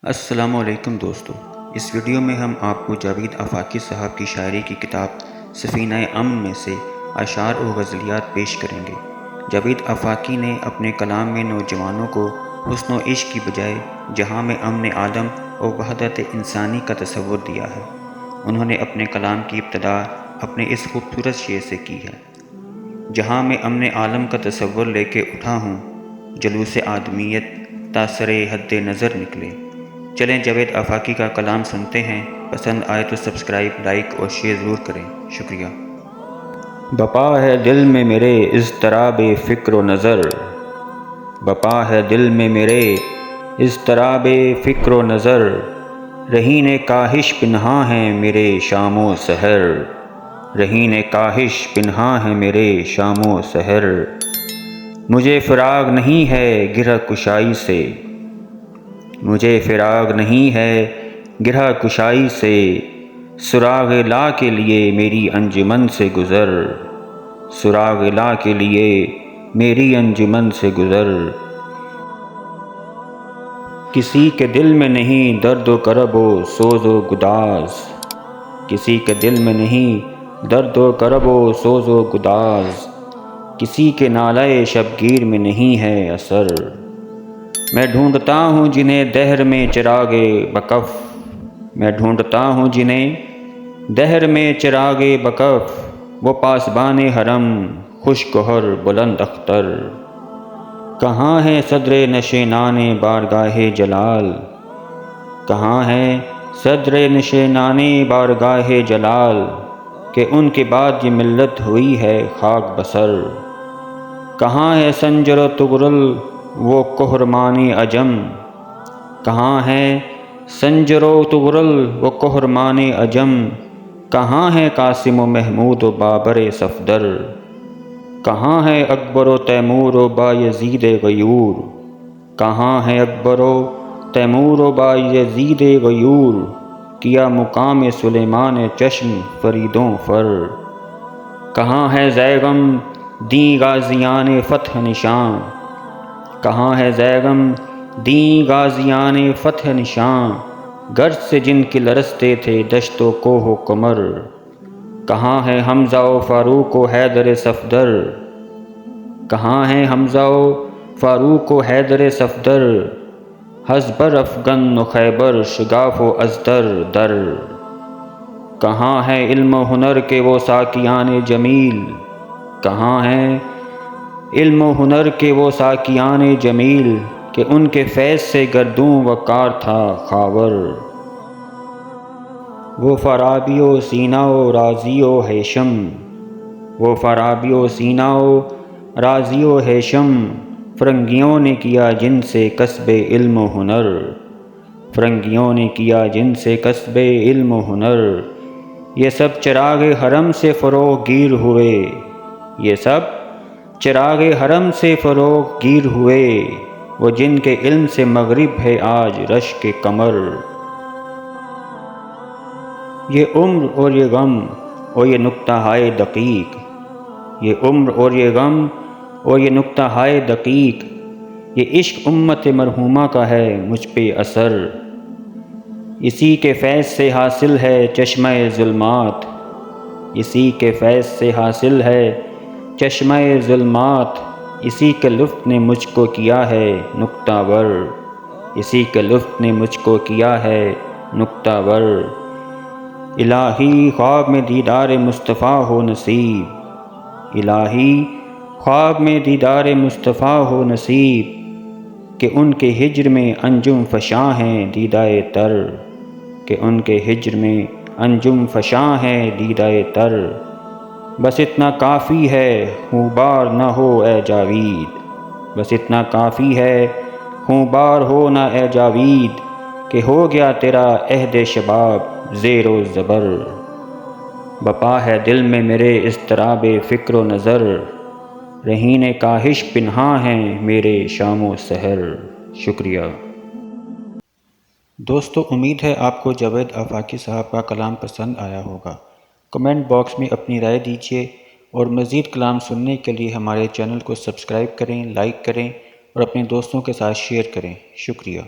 السلام علیکم دوستو، اس ویڈیو میں ہم آپ کو جاوید آفاقی صاحب کی شاعری کی کتاب سفینہ امن میں سے اشعار و غزلیات پیش کریں گے۔ جاوید آفاقی نے اپنے کلام میں نوجوانوں کو حسن و عشق کی بجائے جہاں میں امن عالم اور وحدت انسانی کا تصور دیا ہے۔ انہوں نے اپنے کلام کی ابتدا اپنے اس خوبصورت شعر سے کی ہے: جہاں میں امن عالم کا تصور لے کے اٹھا ہوں، جلوس آدمیت تاثر حد نظر نکلے۔ چلیں جاوید آفاقی کا کلام سنتے ہیں۔ پسند آئے تو سبسکرائب، لائک اور شیئر ضرور کریں۔ شکریہ۔ بپا ہے دل میں میرے اضطراب فکر و نظر، بپا ہے دل میں میرے اضطراب فکر و نظر، رہین کاہش پنہاں ہیں میرے شام و سحر، رہین کاہش پنہاں ہیں میرے شام و سحر، مجھے فراغ نہیں ہے گرہ کشائی سے، مجھے فراغ نہیں ہے گرہ کشائی سے، سراغ لا کے لیے میری انجمن سے گزر، سراغ لا کے لیے میری انجمن سے گزر، کسی کے دل میں نہیں درد و کرب و سوز و گداز، کسی کے دل میں نہیں درد و کرب و سوز و گداز، کسی کے نالہ شبگیر میں نہیں ہے اثر، میں ڈھونڈتا ہوں جنہیں دہر میں چراغ بکف، میں ڈھونڈتا ہوں جنہیں دہر میں چراغ بکف، وہ پاسبان حرم خوش گہر بلند اختر، کہاں ہے صدر نشینان بارگاہ جلال، کہاں ہے صدر نشینان بارگاہ جلال، کہ ان کے بعد یہ ملت ہوئی ہے خاک بسر، کہاں ہے سنجر و طغرل وہ قہرمان عجم، کہاں ہے سنجر و طغرل وہ قہرمان عجم، کہاں ہے قاسم و محمود و بابر صفدر، کہاں ہے اکبر و تیمور و بایزید غیور، کہاں ہے اکبر و تیمور و بایزید غیور، کیا مقام سلیمان چشم فریدوں فر، کہاں ہے زیغم دیں غازیان فتح نشاں، کہاں ہے زیغم دیں غازیان فتح نشاں، گرج سے جن کے لرزتے تھے دشت و کوہ و قمر، کہاں ہے حمزہ و فاروق و حیدر صفدر، کہاں ہے حمزہ و فاروق و حیدر صفدر، ہزبر افغن و خیبر شگاف و ازدر در، کہاں ہے علم و ہنر کے وہ ساقیان جمیل، کہاں ہے علم و ہنر کے وہ ساقیان جمیل، کہ ان کے فیض سے گردوں وقار تھا خاور، وہ فارابی و سینا و رازی و ہیشم، وہ فارابی و سینا و رازی و ہیشم، فرنگیوں نے کیا جن سے کسب علم و ہنر، فرنگیوں نے کیا جن سے کسب علم و ہنر، یہ سب چراغ حرم سے فروغ گیر ہوئے، یہ سب چراغ حرم سے فروغ گیر ہوئے، وہ جن کے علم سے مغرب ہے آج رشک قمر، یہ عمر اور یہ غم اور یہ نکتہ ہائے دقیق، یہ عمر اور یہ غم اور یہ نکتہ ہائے دقیق، یہ عشق امت مرحومہ کا ہے مجھ پہ اثر، اسی کے فیض سے حاصل ہے چشمہ ظلمات، اسی کے فیض سے حاصل ہے چشمہ ظلمات، اسی کے لطف نے مجھ کو کیا ہے نکتہ ور، اسی کے لطف نے مجھ کو کیا ہے نکتہ ور، الہی خواب میں دیدار مصطفیٰ ہو نصیب، الہی خواب میں دیدار مصطفیٰ ہو نصیب، کہ ان کے ہجر میں انجم فشاں ہیں دیدۂ تر، کہ ان کے ہجر میں انجم فشاں ہیں دیدۂ تر، بس اتنا کافی ہے خوں بار نہ ہو اے جاوید، بس اتنا کافی ہے خوں بار ہو نہ اے جاوید، کہ ہو گیا تیرا عہد شباب زیر و زبر، بپا ہے دل میں میرے اضطراب فکر و نظر، رہین کاہش پنہاں ہیں میرے شام و سحر۔ شکریہ۔ دوستو، امید ہے آپ کو جاوید آفاقی صاحب کا کلام پسند آیا ہوگا۔ کمنٹ باکس میں اپنی رائے دیجیے اور مزید کلام سننے کے لیے ہمارے چینل کو سبسکرائب کریں، لائک کریں اور اپنے دوستوں کے ساتھ شیئر کریں۔ شکریہ۔